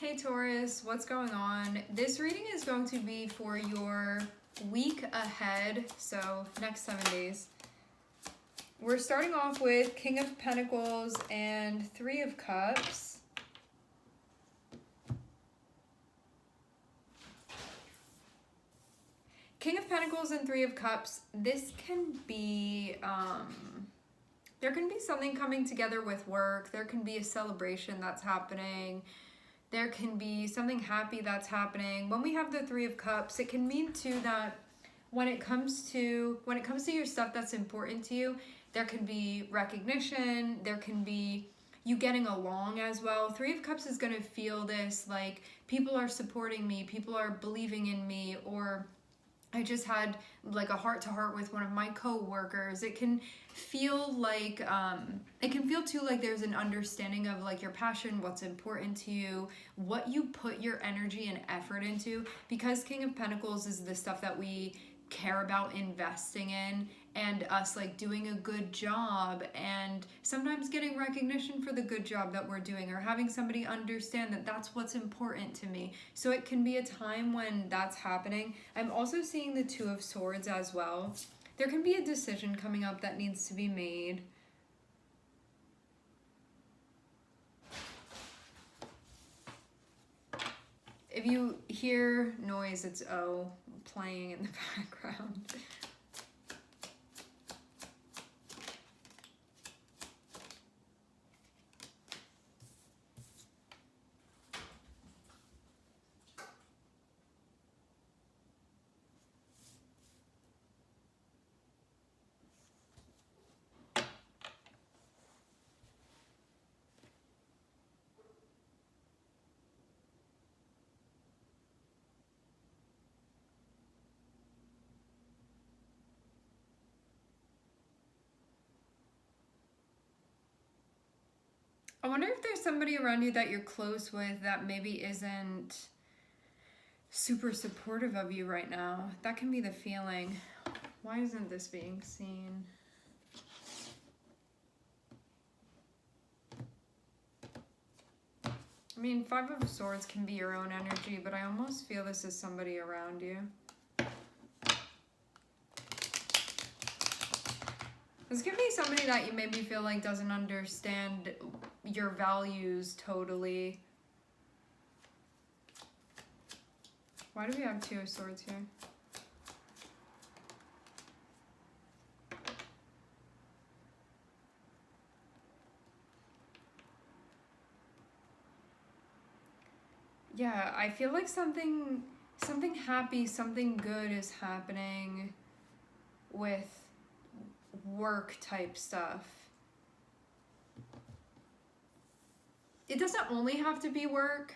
Hey Taurus, what's going on? This reading is going to be for your week ahead, so next 7 days. We're starting off with King of Pentacles and Three of Cups. King of Pentacles and Three of Cups, this can be, there can be something coming together with work. There can be a celebration that's happening. There can be something happy that's happening. When we have the Three of Cups, it can mean too that when it comes to your stuff that's important to you, there can be recognition, there can be you getting along as well. Three of Cups is going to feel this like people are supporting me, people are believing in me, or I just had like a heart-to-heart with one of my co-workers. It can feel like, it can feel too like there's an understanding of like your passion, what's important to you, what you put your energy and effort into, because King of Pentacles is the stuff that we care about investing in, and us like doing a good job and sometimes getting recognition for the good job that we're doing, or having somebody understand that that's what's important to me. So it can be a time when that's happening. I'm also seeing the Two of Swords as well. There can be a decision coming up that needs to be made. If you hear noise, it's O playing in the background. I wonder if there's somebody around you that you're close with that maybe isn't super supportive of you right now. That can be the feeling. Why isn't this being seen? I mean, Five of Swords can be your own energy, but I almost feel this is somebody around you. This could be somebody that you maybe feel like doesn't understand your values totally. Why do we have Two of Swords here? Yeah, I feel like something happy, something good is happening with work type stuff. It doesn't only have to be work,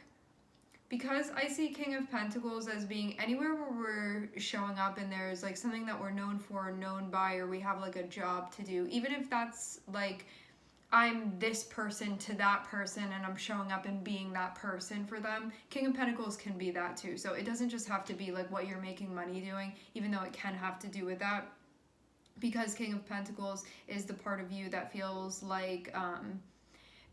because I see King of Pentacles as being anywhere where we're showing up and there's like something that we're known for, known by, or we have like a job to do, even if that's like I'm this person to that person and I'm showing up and being that person for them. King of Pentacles can be that too. So it doesn't just have to be like what you're making money doing, even though it can have to do with that, because King of Pentacles is the part of you that feels like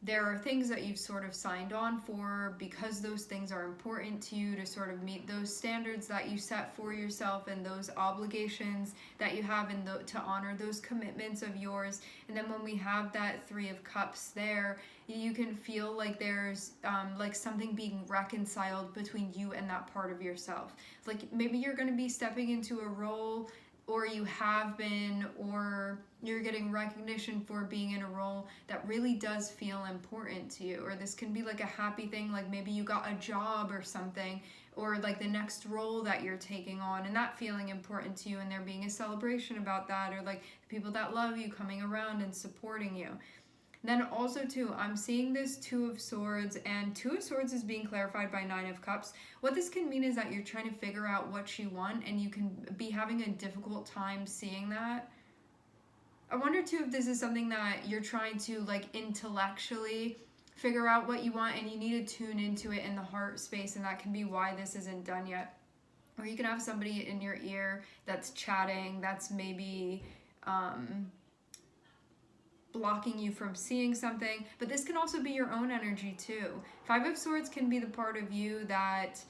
there are things that you've sort of signed on for because those things are important to you, to sort of meet those standards that you set for yourself and those obligations that you have, and to honor those commitments of yours. And then when we have that Three of Cups there, you can feel like there's like something being reconciled between you and that part of yourself. Like maybe you're going to be stepping into a role, or you have been, or you're getting recognition for being in a role that really does feel important to you. Or this can be like a happy thing, like maybe you got a job or something, or like the next role that you're taking on and that feeling important to you, and there being a celebration about that, or like people that love you coming around and supporting you. Then also too, I'm seeing this Two of Swords, and Two of Swords is being clarified by Nine of Cups. What this can mean is that you're trying to figure out what you want, and you can be having a difficult time seeing that. I wonder too if this is something that you're trying to like intellectually figure out what you want, and you need to tune into it in the heart space, and that can be why this isn't done yet. Or you can have somebody in your ear that's chatting, that's maybe blocking you from seeing something. But this can also be your own energy too. Five of Swords can be the part of you that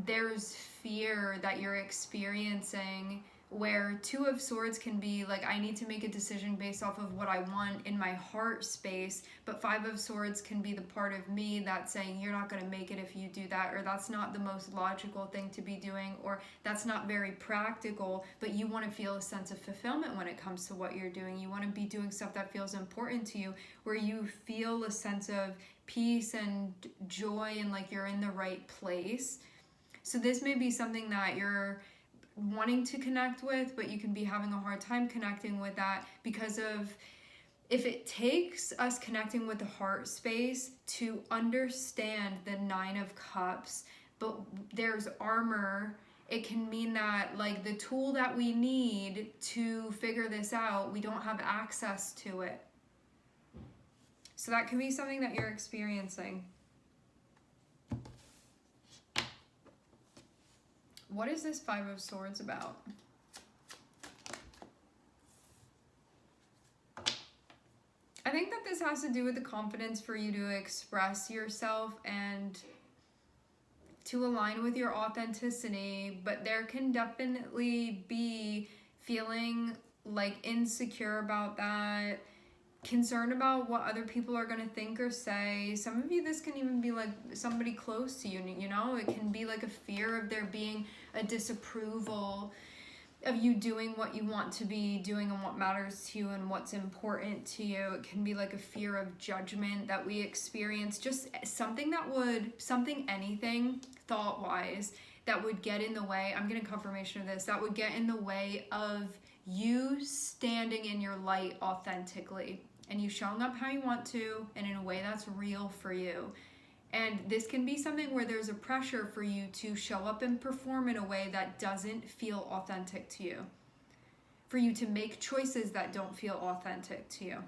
there's fear that you're experiencing, where Two of Swords can be like, I need to make a decision based off of what I want in my heart space, but Five of Swords can be the part of me that's saying, you're not going to make it if you do that, or that's not the most logical thing to be doing, or that's not very practical, but you want to feel a sense of fulfillment when it comes to what you're doing. You want to be doing stuff that feels important to you, where you feel a sense of peace and joy and like you're in the right place. So this may be something that you're wanting to connect with, but you can be having a hard time connecting with that because of, if it takes us connecting with the heart space to understand the Nine of Cups, but there's armor, it can mean that like the tool that we need to figure this out, we don't have access to it. So that can be something that you're experiencing. What is this Five of Swords about? I think that this has to do with the confidence for you to express yourself and to align with your authenticity, but there can definitely be feeling like insecure about that, concerned about what other people are going to think or say. Some of you, this can even be like somebody close to you, you know? It can be like a fear of there being a disapproval of you doing what you want to be doing and what matters to you and what's important to you. It can be like a fear of judgment that we experience, just something, anything thought-wise that would get in the way. I'm getting confirmation of this. That would get in the way of you standing in your light authentically and you showing up how you want to and in a way that's real for you. And this can be something where there's a pressure for you to show up and perform in a way that doesn't feel authentic to you, for you to make choices that don't feel authentic to you.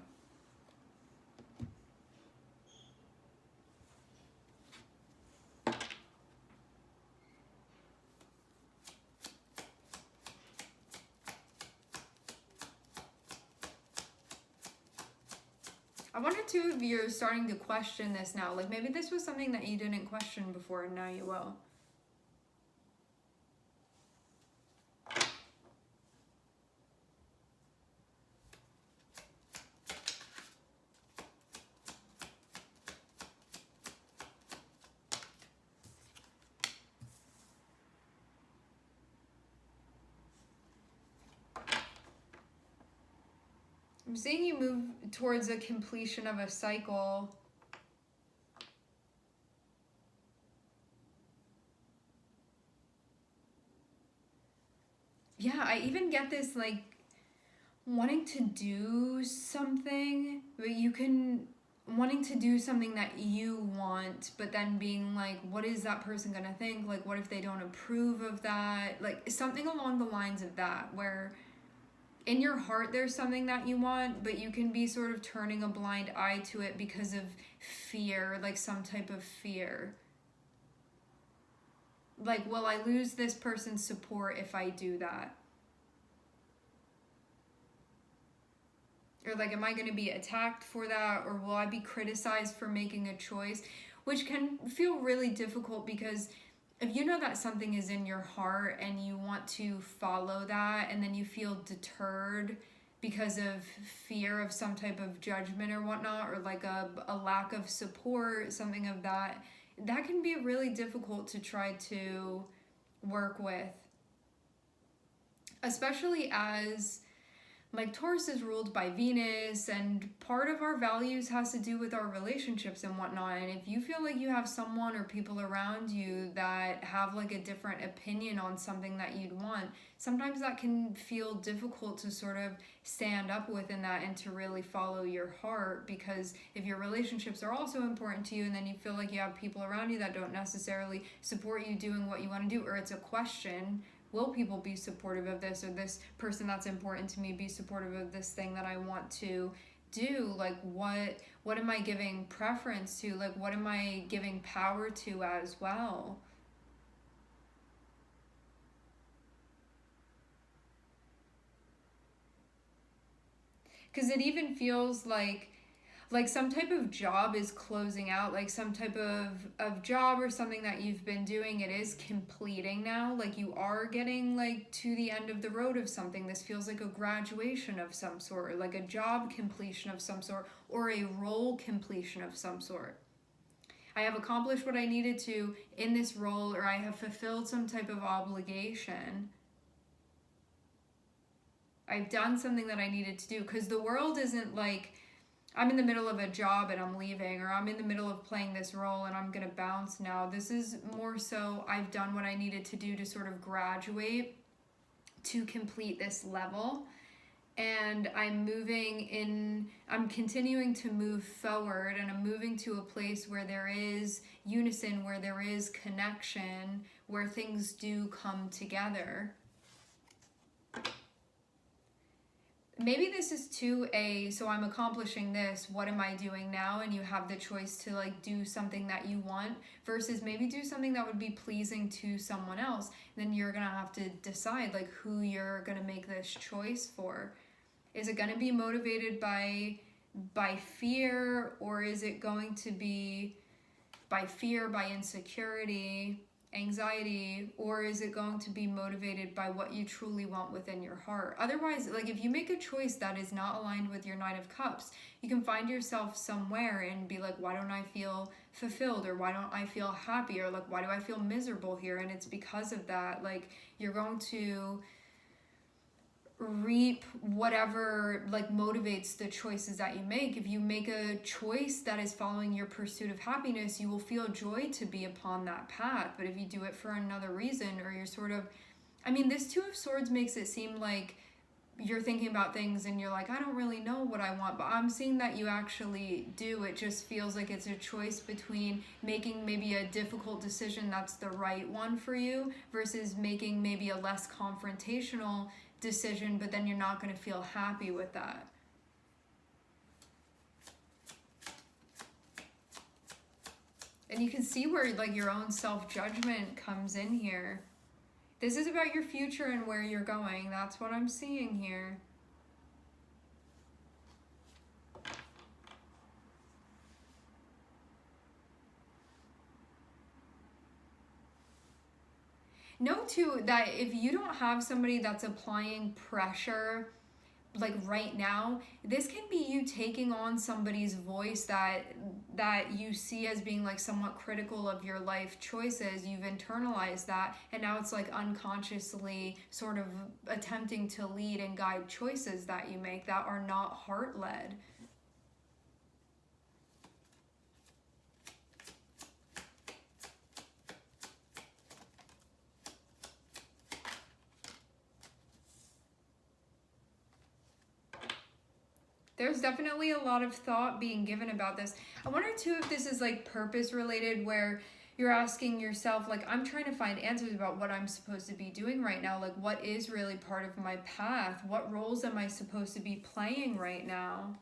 I wonder too if you're starting to question this now. Like maybe this was something that you didn't question before and now you will. I'm seeing you move towards a completion of a cycle. Yeah, I even get this like wanting to do something, but wanting to do something that you want, but then being like, what is that person gonna think? Like, what if they don't approve of that? Like something along the lines of that, where in your heart there's something that you want, but you can be sort of turning a blind eye to it because of fear, like some type of fear. Like, will I lose this person's support if I do that? Or like, am I going to be attacked for that? Or will I be criticized for making a choice? Which can feel really difficult because if you know that something is in your heart and you want to follow that and then you feel deterred because of fear of some type of judgment or whatnot, or like a lack of support, something of that, that can be really difficult to try to work with. Especially as like Taurus is ruled by Venus, and part of our values has to do with our relationships and whatnot. And if you feel like you have someone or people around you that have like a different opinion on something that you'd want, sometimes that can feel difficult to sort of stand up within that and to really follow your heart. Because if your relationships are also important to you and then you feel like you have people around you that don't necessarily support you doing what you want to do, or it's a question, will people be supportive of this, or this person that's important to me be supportive of this thing that I want to do? Like what am I giving preference to? Like what am I giving power to as well? Because it even feels like some type of job is closing out, like some type of job or something that you've been doing, it is completing now. Like you are getting like to the end of the road of something. This feels like a graduation of some sort, or like a job completion of some sort, or a role completion of some sort. I have accomplished what I needed to in this role, or I have fulfilled some type of obligation. I've done something that I needed to do, because the world isn't like I'm in the middle of a job and I'm leaving, or I'm in the middle of playing this role and I'm gonna bounce now. This is more so I've done what I needed to do to sort of graduate to complete this level, and I'm continuing to move forward, and I'm moving to a place where there is unison, where there is connection, where things do come together. Maybe this is so I'm accomplishing this, what am I doing now? And you have the choice to like do something that you want, versus maybe do something that would be pleasing to someone else. And then you're gonna have to decide like who you're gonna make this choice for. Is it gonna be motivated by fear, or is it going to be by fear, by insecurity, anxiety, or is it going to be motivated by what you truly want within your heart? Otherwise, like if you make a choice that is not aligned with your Nine of Cups, you can find yourself somewhere and be like, why don't I feel fulfilled, or why don't I feel happy, or like why do I feel miserable here? And it's because of that. Like you're going to reap whatever like motivates the choices that you make. If you make a choice that is following your pursuit of happiness, you will feel joy to be upon that path. But if you do it for another reason, or you're sort of, I mean, this Two of Swords makes it seem like you're thinking about things and you're like, I don't really know what I want, but I'm seeing that you actually do. It just feels like it's a choice between making maybe a difficult decision that's the right one for you, versus making maybe a less confrontational decision, but then you're not going to feel happy with that. And you can see where like your own self-judgment comes in here. This is about your future and where you're going. That's what I'm seeing here. Know too that if you don't have somebody that's applying pressure like right now, this can be you taking on somebody's voice that you see as being like somewhat critical of your life choices. You've internalized that, and now it's like unconsciously sort of attempting to lead and guide choices that you make that are not heart-led. There's definitely a lot of thought being given about this. I wonder too if this is like purpose related, where you're asking yourself, like, I'm trying to find answers about what I'm supposed to be doing right now. Like, what is really part of my path? What roles am I supposed to be playing right now?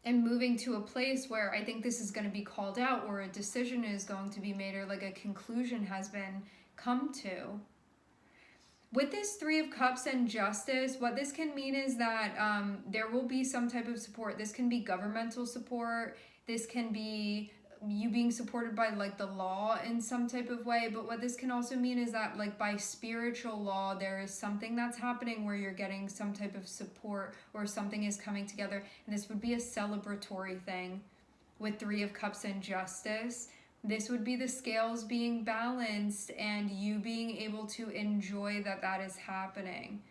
And moving to a place where I think this is going to be called out, or a decision is going to be made, or like a conclusion has been come to. With this Three of Cups and Justice, what this can mean is that there will be some type of support. This can be governmental support. This can be you being supported by like the law in some type of way. But what this can also mean is that like by spiritual law, there is something that's happening where you're getting some type of support, or something is coming together. And this would be a celebratory thing with Three of Cups and Justice. This would be the scales being balanced and you being able to enjoy that that is happening.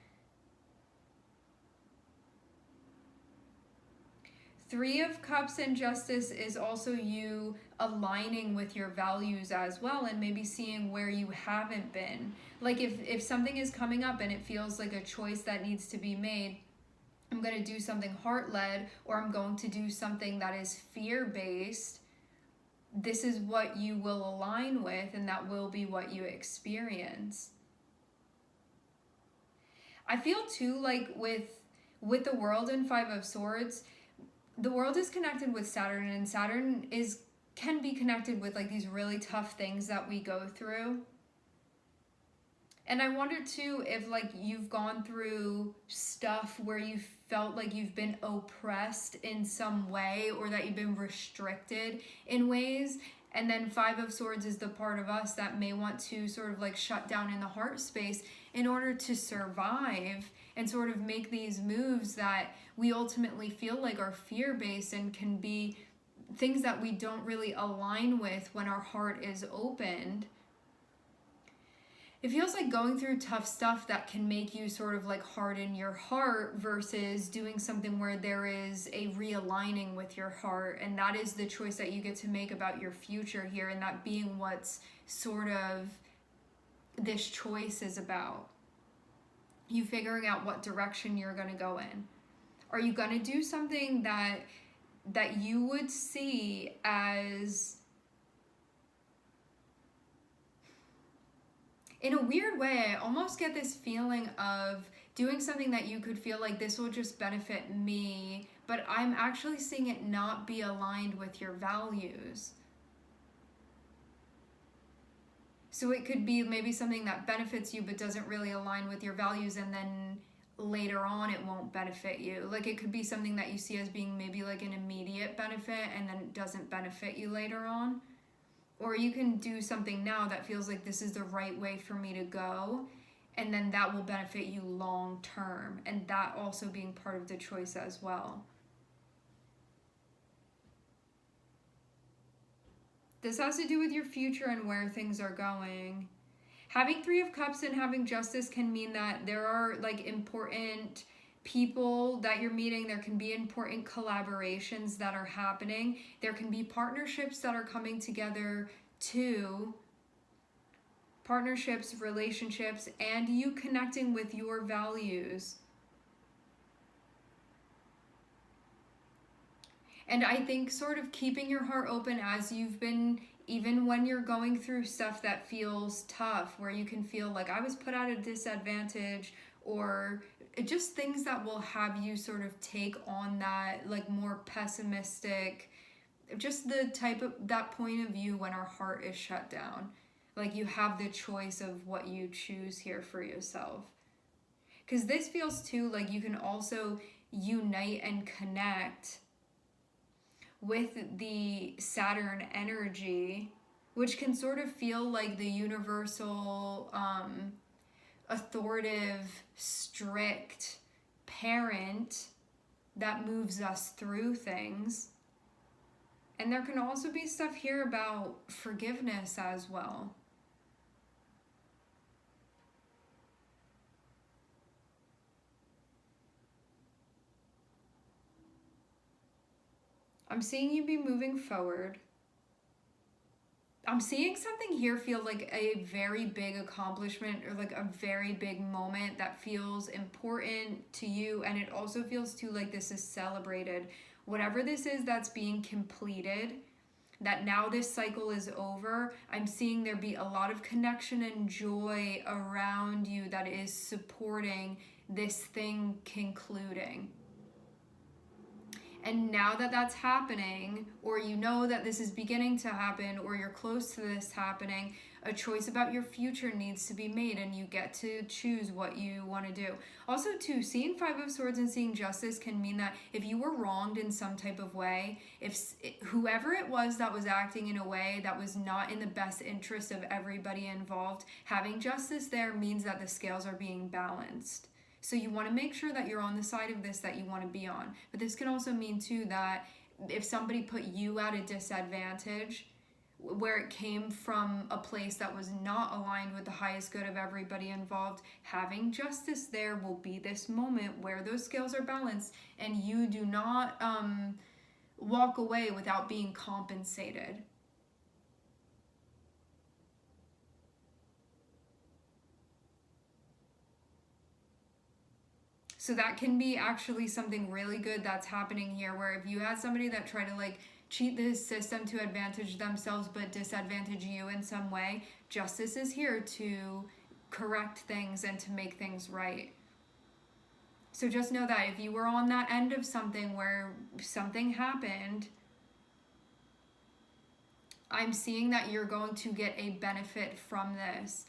Three of Cups and Justice is also you aligning with your values as well, and maybe seeing where you haven't been. Like if something is coming up and it feels like a choice that needs to be made, I'm going to do something heart-led, or I'm going to do something that is fear-based. This is what you will align with, and that will be what you experience. I feel too like with the world and Five of Swords, the world is connected with Saturn, and Saturn is can be connected with like these really tough things that we go through. And I wonder too if like you've gone through stuff where you felt like you've been oppressed in some way, or that you've been restricted in ways. And then Five of Swords is the part of us that may want to sort of like shut down in the heart space in order to survive and sort of make these moves that we ultimately feel like are fear-based and can be things that we don't really align with when our heart is opened. It feels like going through tough stuff that can make you sort of like harden your heart versus doing something where there is a realigning with your heart. And that is the choice that you get to make about your future here, and that being what's sort of this choice is about. You figuring out what direction you're going to go in. Are you going to do something that you would see as, in a weird way, I almost get this feeling of doing something that you could feel like this will just benefit me, but I'm actually seeing it not be aligned with your values. So it could be maybe something that benefits you but doesn't really align with your values, and then later on it won't benefit you. Like it could be something that you see as being maybe like an immediate benefit and then it doesn't benefit you later on. Or you can do something now that feels like this is the right way for me to go, and then that will benefit you long term, and that also being part of the choice as well. This has to do with your future and where things are going. Having Three of Cups and having Justice can mean that there are like important people that you're meeting. There can be important collaborations that are happening. There can be partnerships that are coming together too. Partnerships, relationships, and you connecting with your values. And I think sort of keeping your heart open as you've been, even when you're going through stuff that feels tough, where you can feel like I was put at a disadvantage, or just things that will have you sort of take on that like more pessimistic, just the type of that point of view when our heart is shut down. Like you have the choice of what you choose here for yourself. Because this feels too like you can also unite and connect with the Saturn energy, which can sort of feel like the universal authoritative, strict parent that moves us through things. And there can also be stuff here about forgiveness as well. I'm seeing you be moving forward. I'm seeing something here feel like a very big accomplishment, or like a very big moment that feels important to you, and it also feels too like this is celebrated. Whatever this is that's being completed, that now this cycle is over, I'm seeing there be a lot of connection and joy around you that is supporting this thing concluding. And now that that's happening, or you know that this is beginning to happen, or you're close to this happening, a choice about your future needs to be made, and you get to choose what you want to do. Also, too, seeing Five of Swords and seeing Justice can mean that if you were wronged in some type of way, if whoever it was that was acting in a way that was not in the best interest of everybody involved, having Justice there means that the scales are being balanced. So you want to make sure that you're on the side of this that you want to be on. But this can also mean too that if somebody put you at a disadvantage, where it came from a place that was not aligned with the highest good of everybody involved, having Justice there will be this moment where those scales are balanced and you do not walk away without being compensated. So that can be actually something really good that's happening here, where if you had somebody that tried to like cheat the system to advantage themselves but disadvantage you in some way, Justice is here to correct things and to make things right. So just know that if you were on that end of something where something happened, I'm seeing that you're going to get a benefit from this.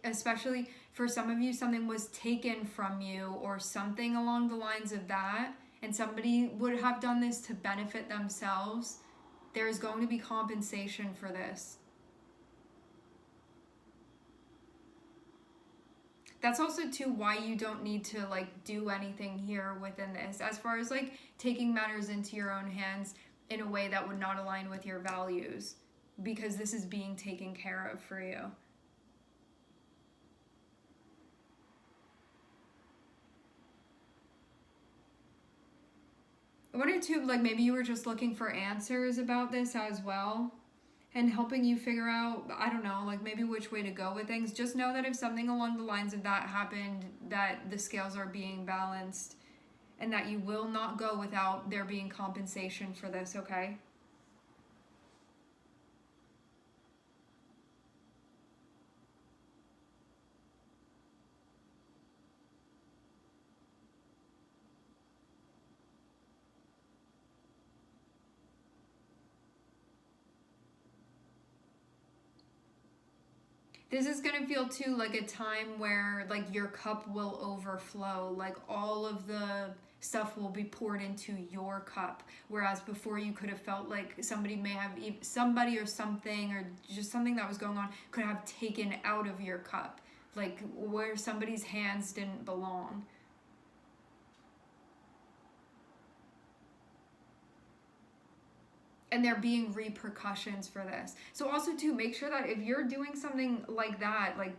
Especially for some of you, something was taken from you or something along the lines of that, and somebody would have done this to benefit themselves. There is going to be compensation for this. That's also too why you don't need to like do anything here within this, as far as like taking matters into your own hands in a way that would not align with your values, because this is being taken care of for you. I wonder too, like maybe you were just looking for answers about this as well, and helping you figure out, I don't know, like maybe which way to go with things. Just know that if something along the lines of that happened, that the scales are being balanced and that you will not go without there being compensation for this, okay? This is going to feel too like a time where like your cup will overflow, like all of the stuff will be poured into your cup, whereas before you could have felt like somebody may have, somebody or something or just something that was going on could have taken out of your cup, like where somebody's hands didn't belong. And there being repercussions for this. So also too, make sure that if you're doing something like that, like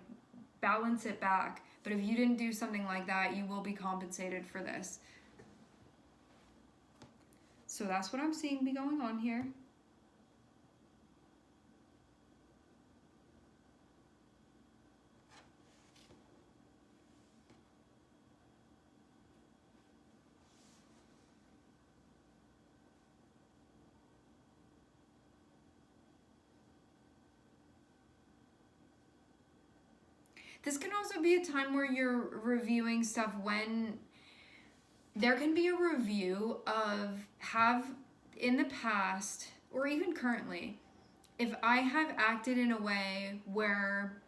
balance it back. But if you didn't do something like that, you will be compensated for this. So that's what I'm seeing be going on here. This can also be a time where you're reviewing stuff, when there can be a review of have in the past or even currently, if I have acted in a way where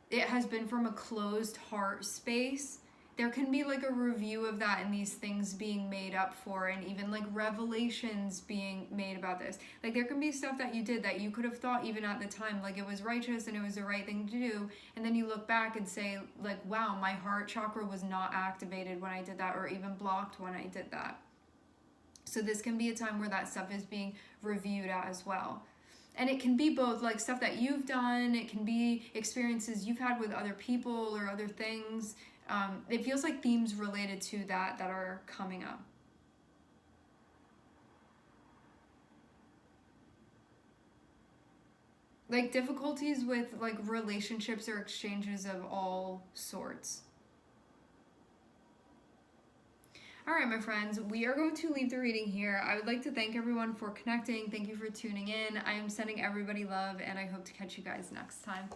it has been from a closed heart space, there can be like a review of that and these things being made up for, and even like revelations being made about this. Like there can be stuff that you did that you could have thought even at the time like it was righteous and it was the right thing to do, and then you look back and say like, wow, my heart chakra was not activated when I did that, or even blocked when I did that. So this can be a time where that stuff is being reviewed as well. And it can be both like stuff that you've done, it can be experiences you've had with other people or other things. It feels like themes related to that are coming up. Like difficulties with like relationships or exchanges of all sorts. All right, my friends, we are going to leave the reading here. I would like to thank everyone for connecting. Thank you for tuning in. I am sending everybody love, and I hope to catch you guys next time.